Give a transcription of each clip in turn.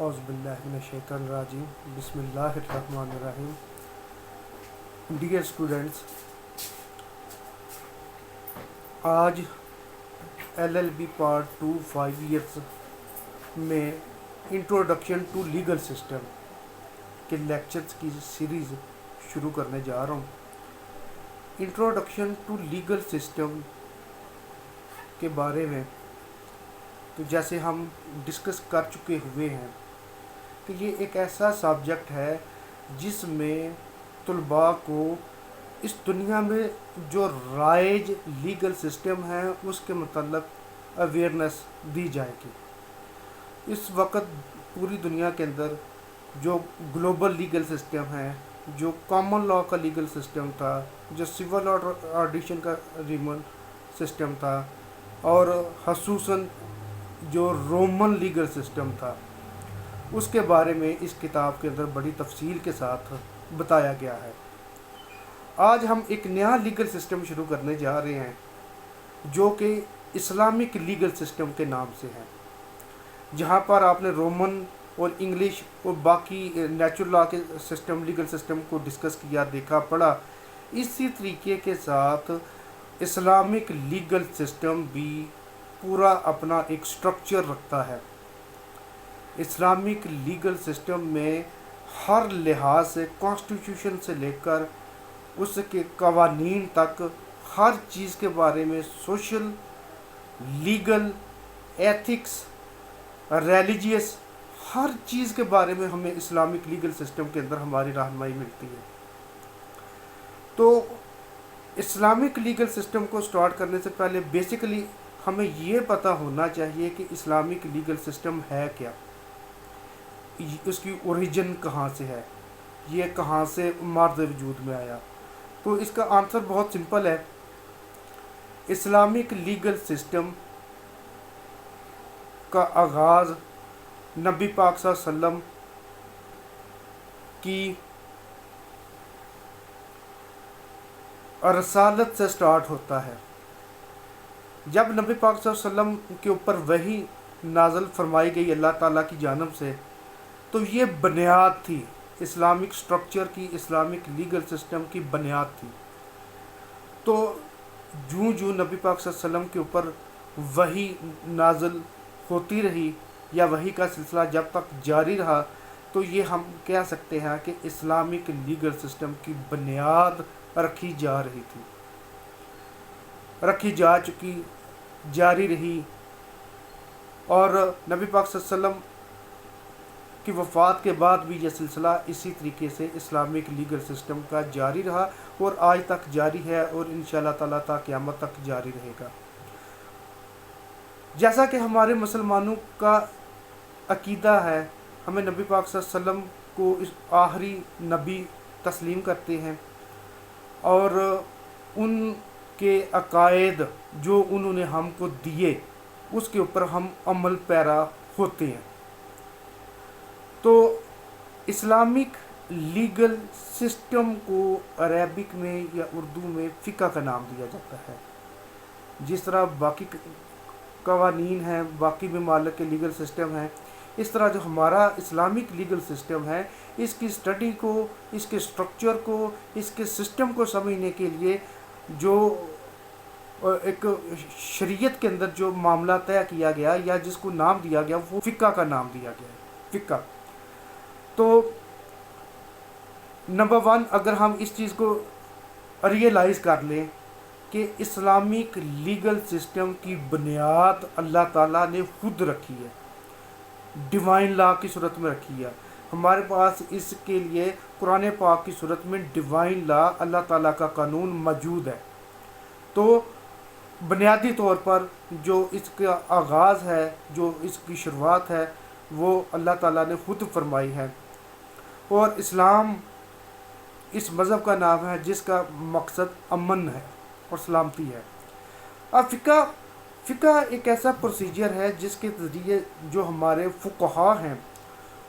اعوذ باللہ من الشیطان الرجیم بسم اللہ الرحمن الرحیم. ڈیئر اسٹوڈنٹس، آج LLB پارٹ 2 5 ایئرس میں انٹروڈکشن ٹو لیگل سسٹم کے لیکچرز کی سیریز شروع کرنے جا رہا ہوں. انٹروڈکشن ٹو لیگل سسٹم کے بارے میں تو جیسے ہم ڈسکس کر چکے ہوئے ہیں کہ یہ ایک ایسا سبجیکٹ ہے جس میں طلباء کو اس دنیا میں جو رائج لیگل سسٹم ہے اس کے متعلق اویئرنیس دی جائے گی. اس وقت پوری دنیا کے اندر جو گلوبل لیگل سسٹم ہے، جو کامن لاء کا لیگل سسٹم تھا، جو سول آرڈیشن کا ریمن سسٹم تھا، اور خصوصاً جو رومن لیگل سسٹم تھا، اس کے بارے میں اس کتاب کے اندر بڑی تفصیل کے ساتھ بتایا گیا ہے. آج ہم ایک نیا لیگل سسٹم شروع کرنے جا رہے ہیں جو کہ اسلامک لیگل سسٹم کے نام سے ہے. جہاں پر آپ نے رومن اور انگلش اور باقی نیچرل لاء کے سسٹم لیگل سسٹم کو ڈسکس کیا، دیکھا، پڑھا، اسی طریقے کے ساتھ اسلامک لیگل سسٹم بھی پورا اپنا ایک سٹرکچر رکھتا ہے. اسلامک لیگل سسٹم میں ہر لحاظ سے کانسٹیٹیوشن سے لے کر اس کے قوانین تک ہر چیز کے بارے میں سوشل، لیگل، ایتھکس، ریلیجیس، ہر چیز کے بارے میں ہمیں اسلامک لیگل سسٹم کے اندر ہماری رہنمائی ملتی ہے. تو اسلامک لیگل سسٹم کو سٹارٹ کرنے سے پہلے بیسیکلی ہمیں یہ پتہ ہونا چاہیے کہ اسلامک لیگل سسٹم ہے کیا، اس کی اوریجن کہاں سے ہے، یہ کہاں سے مارد وجود میں آیا. تو اس کا آنسر بہت سمپل ہے. اسلامک لیگل سسٹم کا آغاز نبی پاک صلی اللہ علیہ وسلم کی رسالت سے سٹارٹ ہوتا ہے. جب نبی پاک صلی اللہ علیہ وسلم کے اوپر وحی نازل فرمائی گئی اللہ تعالیٰ کی جانب سے، تو یہ بنیاد تھی اسلامک سٹرکچر کی، اسلامک لیگل سسٹم کی بنیاد تھی. تو جو نبی پاک صلی اللہ علیہ وسلم کے اوپر وحی نازل ہوتی رہی یا وحی کا سلسلہ جب تک جاری رہا، تو یہ ہم کہہ سکتے ہیں کہ اسلامک لیگل سسٹم کی بنیاد رکھی جا رہی تھی، رکھی جا چکی، جاری رہی. اور نبی پاک صلی اللہ علیہ وسلم کی وفات کے بعد بھی یہ سلسلہ اسی طریقے سے اسلامک لیگل سسٹم کا جاری رہا اور آج تک جاری ہے اور انشاءاللہ تعالیٰ تا قیامت تک جاری رہے گا. جیسا کہ ہمارے مسلمانوں کا عقیدہ ہے، ہمیں نبی پاک صلی اللہ علیہ وسلم کو اس آخری نبی تسلیم کرتے ہیں اور ان کے عقائد جو انہوں نے ہم کو دیے اس کے اوپر ہم عمل پیرا ہوتے ہیں. تو اسلامک لیگل سسٹم کو عربک میں یا اردو میں فقہ کا نام دیا جاتا ہے. جس طرح باقی قوانین ہیں، باقی ممالک کے لیگل سسٹم ہیں، اس طرح جو ہمارا اسلامک لیگل سسٹم ہے، اس کی اسٹڈی کو، اس کے سٹرکچر کو، اس کے سسٹم کو سمجھنے کے لیے جو ایک شریعت کے اندر جو معاملہ طے کیا گیا یا جس کو نام دیا گیا وہ فقہ کا نام دیا گیا ہے، فقہ. تو نمبر 1 اگر ہم اس چیز کو ریئلائز کر لیں کہ اسلامک لیگل سسٹم کی بنیاد اللہ تعالیٰ نے خود رکھی ہے، ڈیوائن لا کی صورت میں رکھی ہے. ہمارے پاس اس کے لیے قرآن پاک کی صورت میں ڈیوائن لا، اللہ تعالیٰ کا قانون موجود ہے. تو بنیادی طور پر جو اس کا آغاز ہے، جو اس کی شروعات ہے، وہ اللہ تعالیٰ نے خود فرمائی ہے. اور اسلام اس مذہب کا نام ہے جس کا مقصد امن ہے اور سلامتی ہے. اب فقہ ایک ایسا پروسیجر ہے جس کے ذریعے جو ہمارے فقہا ہیں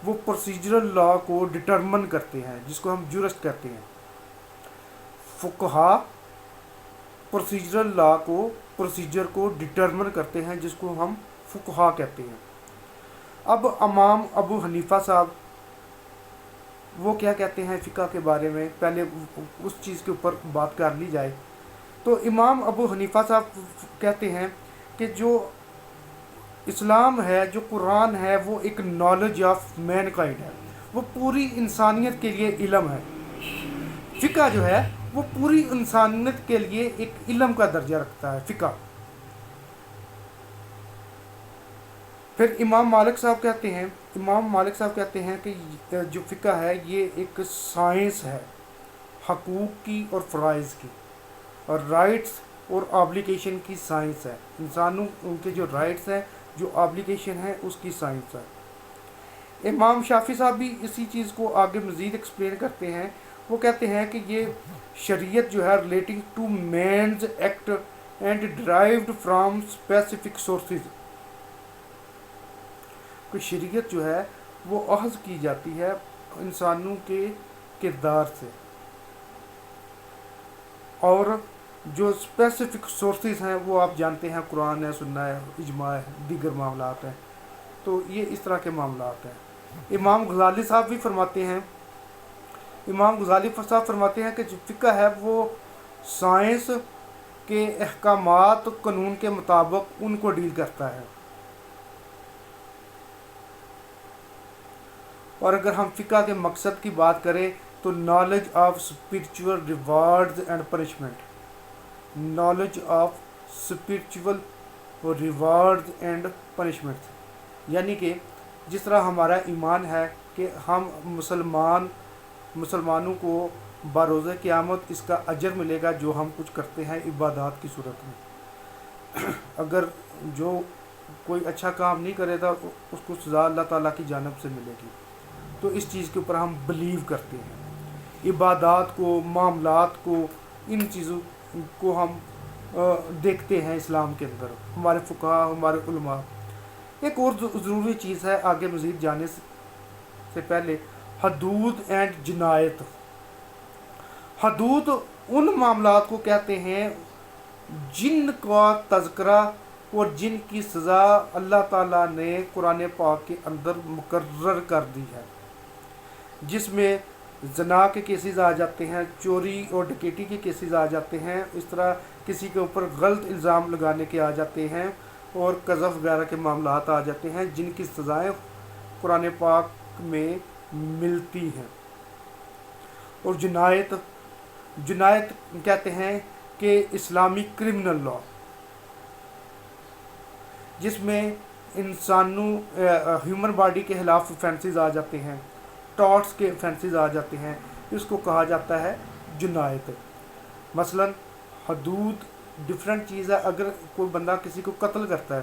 وہ پروسیجرل لا کو ڈٹرمن کرتے ہیں، جس کو ہم جورسٹ کہتے ہیں. فقہا پروسیجرل لا کو، پروسیجر کو ڈٹرمن کرتے ہیں، جس کو ہم فقہا کہتے ہیں. اب امام ابو حنیفہ صاحب وہ کیا کہتے ہیں فقہ کے بارے میں، پہلے اس چیز کے اوپر بات کر لی جائے. تو امام ابو حنیفہ صاحب کہتے ہیں کہ جو اسلام ہے، جو قرآن ہے، وہ ایک نالج آف مین کائنڈ ہے، وہ پوری انسانیت کے لیے علم ہے. فقہ جو ہے وہ پوری انسانیت کے لیے ایک علم کا درجہ رکھتا ہے فقہ. پھر امام مالک صاحب کہتے ہیں کہ جو فقہ ہے یہ ایک سائنس ہے حقوق کی اور فرائض کی، اور رائٹس اور آبلیگیشن کی سائنس ہے. انسانوں کے جو رائٹس ہیں، جو آبلیگیشن ہے، اس کی سائنس ہے. امام شافعی صاحب بھی اسی چیز کو آگے مزید ایکسپلین کرتے ہیں. وہ کہتے ہیں کہ یہ شریعت جو ہے relating to men's act and derived from specific sources, کہ شریعت جو ہے وہ اخذ کی جاتی ہے انسانوں کے کردار سے، اور جو اسپیسیفک سورسز ہیں وہ آپ جانتے ہیں، قرآن ہے، سنہ ہے، اجماع ہے، دیگر معاملات ہیں. تو یہ اس طرح کے معاملات ہیں. امام غزالی صاحب فرماتے ہیں کہ جو فقہ ہے وہ سائنس کے احکامات قانون کے مطابق ان کو ڈیل کرتا ہے. اور اگر ہم فقہ کے مقصد کی بات کریں تو knowledge of spiritual rewards and punishment, knowledge of spiritual rewards and punishment, یعنی کہ جس طرح ہمارا ایمان ہے کہ ہم مسلمانوں کو بروز قیامت اس کا اجر ملے گا جو ہم کچھ کرتے ہیں عبادات کی صورت میں. اگر جو کوئی اچھا کام نہیں کرے گا اس کو سزا اللہ تعالیٰ کی جانب سے ملے گی. تو اس چیز کے اوپر ہم بلیو کرتے ہیں. عبادات کو، معاملات کو، ان چیزوں کو ہم دیکھتے ہیں اسلام کے اندر، ہمارے فقہا، ہمارے علماء. ایک اور ضروری چیز ہے آگے مزید جانے سے پہلے، حدود اینڈ جنایت. حدود ان معاملات کو کہتے ہیں جن کا تذکرہ اور جن کی سزا اللہ تعالیٰ نے قرآن پاک کے اندر مقرر کر دی ہے، جس میں زنا کے کیسز آ جاتے ہیں، چوری اور ڈکیٹی کے کیسز آ جاتے ہیں، اس طرح کسی کے اوپر غلط الزام لگانے کے آ جاتے ہیں، اور قذف وغیرہ کے معاملات آ جاتے ہیں جن کی سزائیں قرآن پاک میں ملتی ہیں. اور جنایت کہتے ہیں کہ اسلامی کرمنل لا، جس میں انسانوں ہیومن باڈی کے خلاف offences آ جاتے ہیں، ٹارٹس کے offences آ جاتے ہیں، اس کو کہا جاتا ہے جنایت. مثلا حدود ڈفرینٹ چیز ہے. اگر کوئی بندہ کسی کو قتل کرتا ہے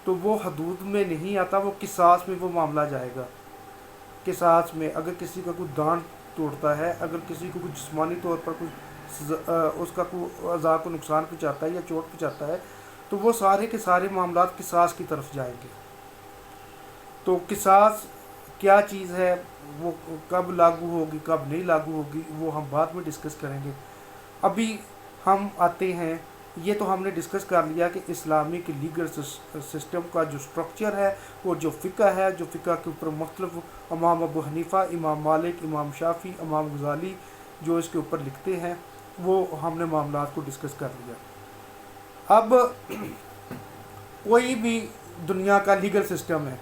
تو وہ حدود میں نہیں آتا، وہ قصاص میں وہ معاملہ جائے گا. قصاص میں اگر کسی کا کوئی دانت توڑتا ہے، اگر کسی کو کوئی جسمانی طور پر اس کا کوئی اعضاء کو نقصان پہنچاتا ہے یا چوٹ پہنچاتا ہے، تو وہ سارے کے سارے معاملات قصاص کی طرف جائیں گے. تو قصاص کیا چیز ہے، وہ کب لاگو ہوگی، کب نہیں لاگو ہوگی، وہ ہم بعد میں ڈسکس کریں گے. ابھی ہم آتے ہیں، یہ تو ہم نے ڈسکس کر لیا کہ اسلامک لیگل سسٹم کا جو سٹرکچر ہے، وہ جو فقہ ہے، جو فقہ کے اوپر مختلف امام ابو حنیفہ، امام مالک، امام شافعی، امام غزالی جو اس کے اوپر لکھتے ہیں، وہ ہم نے معاملات کو ڈسکس کر لیا. اب کوئی بھی دنیا کا لیگل سسٹم ہے،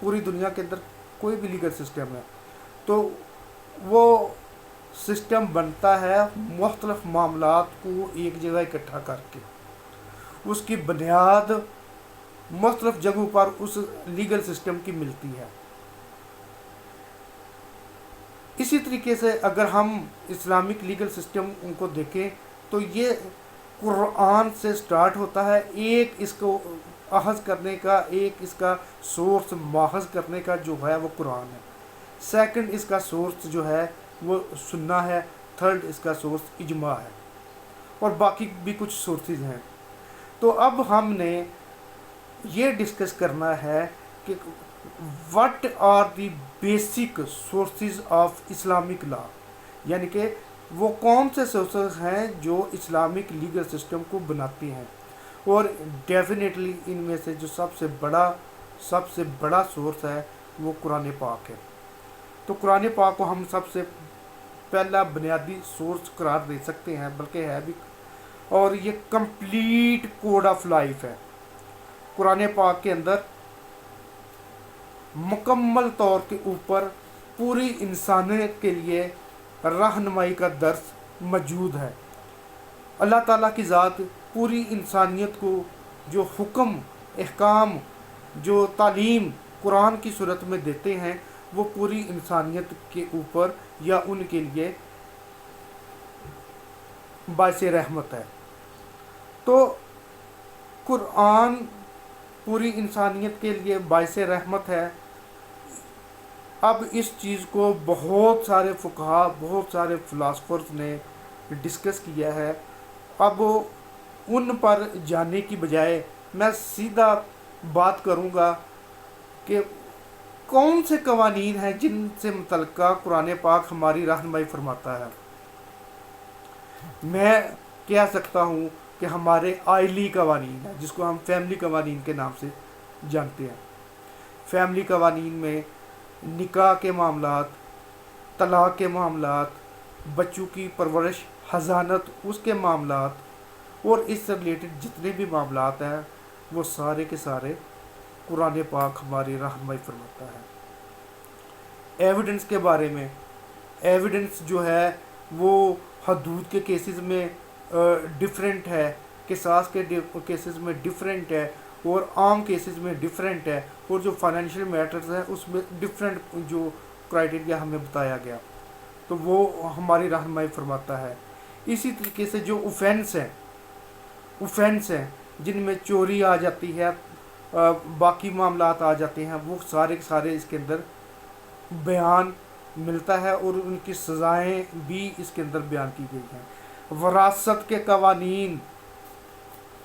پوری دنیا کے اندر کوئی بھی لیگل سسٹم ہے، تو وہ سسٹم بنتا ہے مختلف معاملات کو ایک جگہ اکٹھا کر کے. اس کی بنیاد مختلف جگہوں پر اس لیگل سسٹم کی ملتی ہے. اسی طریقے سے اگر ہم اسلامک لیگل سسٹم ان کو دیکھیں تو یہ قرآن سے سٹارٹ ہوتا ہے. ایک اس کو اخذ کرنے کا، ایک اس کا سورس ماخذ کرنے کا جو ہے وہ قرآن ہے. سیکنڈ اس کا سورس جو ہے وہ سنہ ہے. تھرڈ اس کا سورس اجماع ہے، اور باقی بھی کچھ سورسز ہیں. تو اب ہم نے یہ ڈسکس کرنا ہے کہ what are the basic sources of Islamic law، یعنی کہ وہ کون سے سورسز ہیں جو اسلامک لیگل سسٹم کو بناتے ہیں. اور ڈیفینیٹلی ان میں سے جو سب سے بڑا سب سے بڑا سورس ہے وہ قرآن پاک ہے. تو قرآن پاک کو ہم سب سے پہلا بنیادی سورس قرار دے سکتے ہیں، بلکہ ہے بھی، اور یہ کمپلیٹ کوڈ آف لائف ہے. قرآن پاک کے اندر مکمل طور کے اوپر پوری انسانیت کے لیے رہنمائی کا درس موجود ہے. اللہ تعالیٰ کی ذات پوری انسانیت کو جو حکم، احکام، جو تعلیم قرآن کی صورت میں دیتے ہیں وہ پوری انسانیت کے اوپر یا ان کے لیے باعث رحمت ہے. تو قرآن پوری انسانیت کے لیے باعث رحمت ہے. اب اس چیز کو بہت سارے فقہا، بہت سارے فلاسفرز نے ڈسکس کیا ہے. اب ان پر جانے کی بجائے میں سیدھا بات کروں گا کہ کون سے قوانین ہیں جن سے متعلقہ قرآن پاک ہماری رہنمائی فرماتا ہے. میں کہہ سکتا ہوں کہ ہمارے آئلی قوانین ہیں، جس کو ہم فیملی قوانین کے نام سے جانتے ہیں. فیملی قوانین میں نکاح کے معاملات، طلاق کے معاملات، بچوں کی پرورش، حضانت، اس کے معاملات اور اس سے ریلیٹڈ جتنے بھی معاملات ہیں وہ سارے کے سارے قرآن پاک ہماری رہنمائی فرماتا ہے. ایویڈنس کے بارے میں، ایویڈنس جو ہے وہ حدود کے کیسز میں ڈیفرنٹ ہے، قصاص کے کیسز میں ڈیفرنٹ ہے، اور عام کیسز میں ڈیفرنٹ ہے، اور جو فائنینشیل میٹرز ہیں اس میں ڈیفرنٹ جو کرائٹیریا ہمیں بتایا گیا تو وہ ہماری رہنمائی فرماتا ہے. اسی طریقے سے جو اوفینس ہیں جن میں چوری آ جاتی ہے، باقی معاملات آ جاتے ہیں، وہ سارے کے سارے اس کے اندر بیان ملتا ہے اور ان کی سزائیں بھی اس کے اندر بیان کی گئی ہیں. وراثت کے قوانین،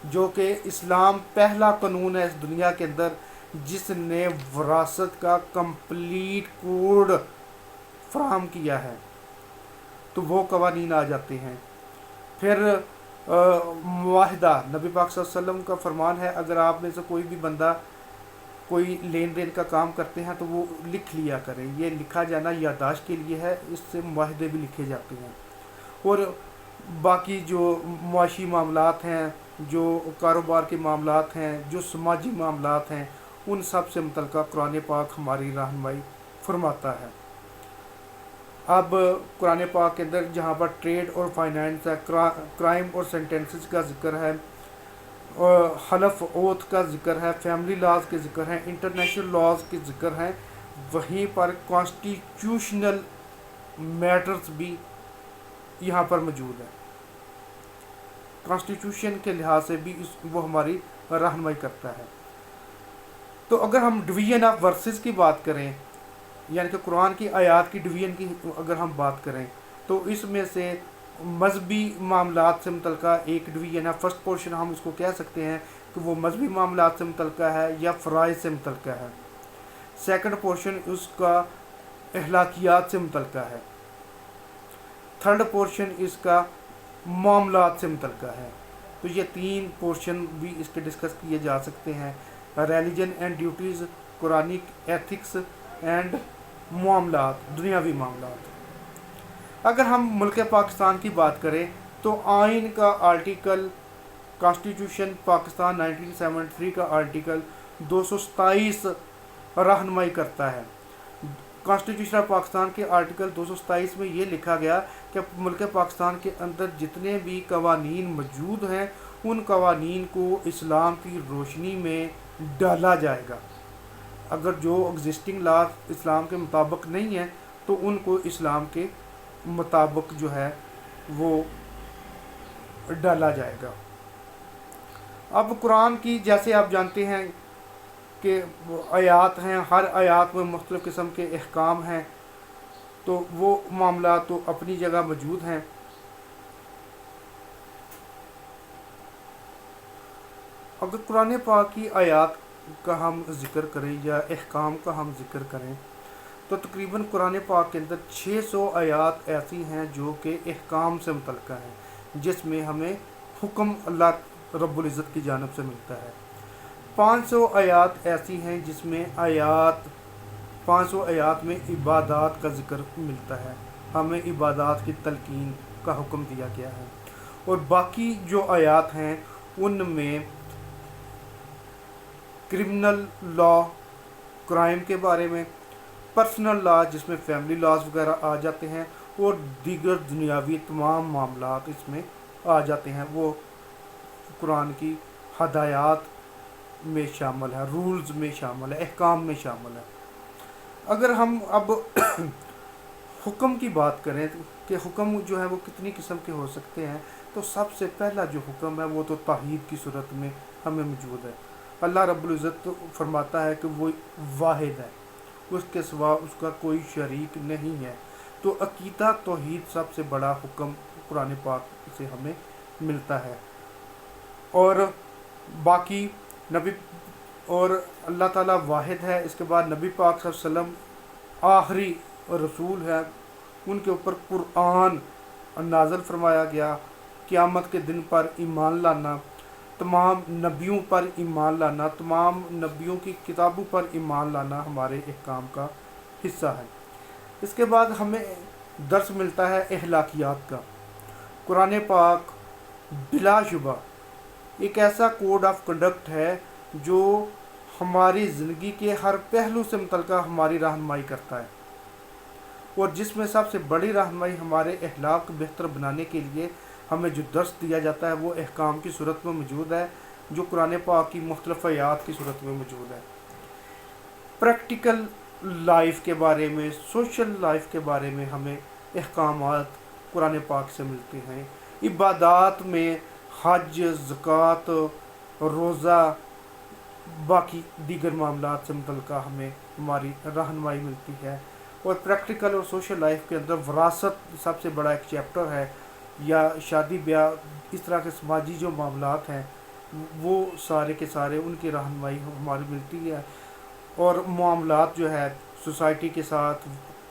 جو کہ اسلام پہلا قانون ہے اس دنیا کے اندر جس نے وراثت کا کمپلیٹ کوڈ فراہم کیا ہے، تو وہ قوانین آ جاتے ہیں. پھر معاہدہ، نبی پاک صلی اللہ علیہ وسلم کا فرمان ہے اگر آپ میں سے کوئی بھی بندہ کوئی لین دین کا کام کرتے ہیں تو وہ لکھ لیا کریں. یہ لکھا جانا یادداشت کے لیے ہے، اس سے معاہدے بھی لکھے جاتے ہیں. اور باقی جو معاشی معاملات ہیں، جو کاروبار کے معاملات ہیں، جو سماجی معاملات ہیں، ان سب سے متعلقہ قرآن پاک ہماری رہنمائی فرماتا ہے. اب قرآن پاک کے اندر جہاں پر ٹریڈ اور فائنانس ہے، کرائم اور سینٹنسز کا ذکر ہے، حلف اوتھ کا ذکر ہے، فیملی لاز کے ذکر ہیں، انٹرنیشنل لاز کے ذکر ہیں، وہیں پر کانسٹیٹیوشنل میٹرز بھی یہاں پر موجود ہیں. کانسٹیٹیوشن کے لحاظ سے بھی وہ ہماری رہنمائی کرتا ہے. تو اگر ہم ڈویژن آف ورسز کی بات کریں، یعنی کہ قرآن کی آیات کی ڈویژن کی اگر ہم بات کریں تو اس میں سے مذہبی معاملات سے متعلقہ ایک ڈویژن ہے. فرسٹ پورشن ہم اس کو کہہ سکتے ہیں کہ وہ مذہبی معاملات سے متعلقہ ہے یا فرائض سے متعلقہ ہے. سیکنڈ پورشن اس کا اخلاقیات سے متعلقہ ہے. تھرڈ پورشن اس کا معاملات سے متعلقہ ہے. تو یہ تین پورشن بھی اس کے ڈسکس کیے جا سکتے ہیں: religion and duties, Quranic ethics and معاملات، دنیاوی معاملات. اگر ہم ملک پاکستان کی بات کریں تو آئین کا آرٹیکل، کانسٹیٹیوشن پاکستان 1973 کا آرٹیکل 227 رہنمائی کرتا ہے. کانسٹیٹیوشن آف پاکستان کے آرٹیکل 227 میں یہ لکھا گیا کہ ملک پاکستان کے اندر جتنے بھی قوانین موجود ہیں ان قوانین کو اسلام کی روشنی میں ڈالا جائے گا. اگر جو ایگزسٹنگ لا اسلام کے مطابق نہیں ہیں تو ان کو اسلام کے مطابق جو ہے وہ ڈالا جائے گا. اب قرآن کی جیسے آپ جانتے ہیں کہ آیات ہیں، ہر آیات میں مختلف قسم کے احکام ہیں، تو وہ معاملات تو اپنی جگہ موجود ہیں. اگر قرآن پاک کی آیات کا ہم ذکر کریں یا احکام کا ہم ذکر کریں تو تقریباً قرآن پاک کے اندر 600 آیات ایسی ہیں جو کہ احکام سے متعلقہ ہیں، جس میں ہمیں حکم اللہ رب العزت کی جانب سے ملتا ہے. 500 آیات ایسی ہیں جس میں 500 آیات میں عبادات کا ذکر ملتا ہے، ہمیں عبادات کی تلقین کا حکم دیا گیا ہے، اور باقی جو آیات ہیں ان میں کرمنل لا، کرائم کے بارے میں، پرسنل لا جس میں فیملی لاز وغیرہ آ جاتے ہیں، اور دیگر دنیاوی تمام معاملات اس میں آ جاتے ہیں، وہ قرآن کی ہدایات میں شامل ہے، رولز میں شامل ہے، احکام میں شامل ہے۔ اگر ہم اب حکم کی بات کریں کہ حکم جو ہے وہ کتنی قسم کے ہو سکتے ہیں، تو سب سے پہلا جو حکم ہے وہ تو توحید کی صورت میں ہمیں موجود ہے۔ اللہ رب العزت فرماتا ہے کہ وہ واحد ہے، اس کے سوا اس کا کوئی شریک نہیں ہے۔ تو عقیدہ توحید سب سے بڑا حکم قرآن پاک سے ہمیں ملتا ہے، اور باقی نبی، اور اللہ تعالیٰ واحد ہے، اس کے بعد نبی پاک صلی اللہ علیہ وسلم آخری رسول ہے، ان کے اوپر قرآن نازل فرمایا گیا، قیامت کے دن پر ایمان لانا، تمام نبیوں پر ایمان لانا، تمام نبیوں کی کتابوں پر ایمان لانا ہمارے احکام کا حصہ ہے۔ اس کے بعد ہمیں درس ملتا ہے اخلاقیات کا۔ قرآن پاک بلا شبہ ایک ایسا کوڈ آف کنڈکٹ ہے جو ہماری زندگی کے ہر پہلو سے متعلقہ ہماری رہنمائی کرتا ہے، اور جس میں سب سے بڑی رہنمائی ہمارے اخلاق بہتر بنانے کے لیے ہمیں جو درس دیا جاتا ہے وہ احکام کی صورت میں موجود ہے، جو قرآن پاک کی مختلف آیات کی صورت میں موجود ہے۔ پریکٹیکل لائف کے بارے میں، سوشل لائف کے بارے میں ہمیں احکامات قرآن پاک سے ملتے ہیں۔ عبادات میں حج، زکوٰۃ، روزہ، باقی دیگر معاملات سے متعلقہ ہمیں ہماری رہنمائی ملتی ہے۔ اور پریکٹیکل اور سوشل لائف کے اندر وراثت سب سے بڑا ایک چیپٹر ہے، یا شادی بیاہ، اس طرح کے سماجی جو معاملات ہیں وہ سارے کے سارے ان کی رہنمائی ہماری ملتی ہے۔ اور معاملات جو ہے سوسائٹی کے ساتھ،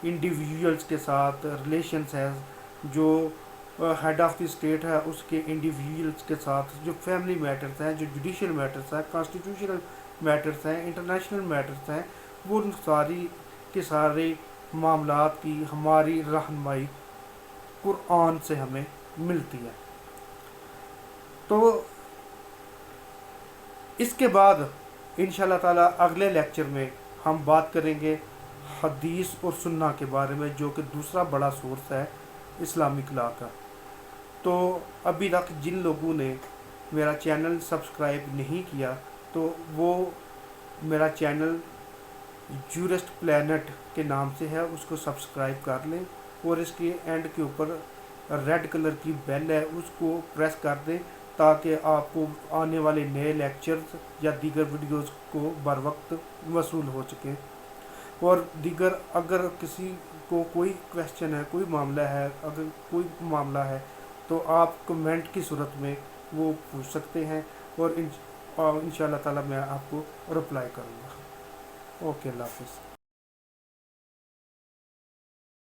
انڈیویژولز کے ساتھ ریلیشنز ہے، جو ہیڈ آف دی اسٹیٹ ہے اس کے انڈیویژولز کے ساتھ، جو فیملی میٹرز ہیں، جو جوڈیشل میٹرز ہیں، کانسٹیٹیوشنل میٹرز ہیں، انٹرنیشنل میٹرز ہیں، وہ ساری کے سارے معاملات کی ہماری رہنمائی قرآن سے ہمیں ملتی ہے۔ تو اس کے بعد انشاءاللہ تعالیٰ اگلے لیکچر میں ہم بات کریں گے حدیث اور سنہ کے بارے میں، جو کہ دوسرا بڑا سورس ہے اسلامک لا کا۔ تو ابھی تک جن لوگوں نے میرا چینل سبسکرائب نہیں کیا تو وہ میرا چینل جورسٹ پلانٹ کے نام سے ہے، اس کو سبسکرائب کر لیں، اور اس کے اینڈ کے اوپر ریڈ کلر کی بیل ہے، اس کو پریس کر دیں تاکہ آپ کو آنے والے نئے لیکچرز یا دیگر ویڈیوز کو بر وقت وصول ہو چکے۔ اور دیگر اگر کسی کو کوئی کویسچن ہے، کوئی معاملہ ہے، اگر کوئی معاملہ ہے تو آپ کمنٹ کی صورت میں وہ پوچھ سکتے ہیں، اور انشاءاللہ تعالیٰ میں آپ کو رپلائی کروں گا۔ اوکے، اللہ حافظ۔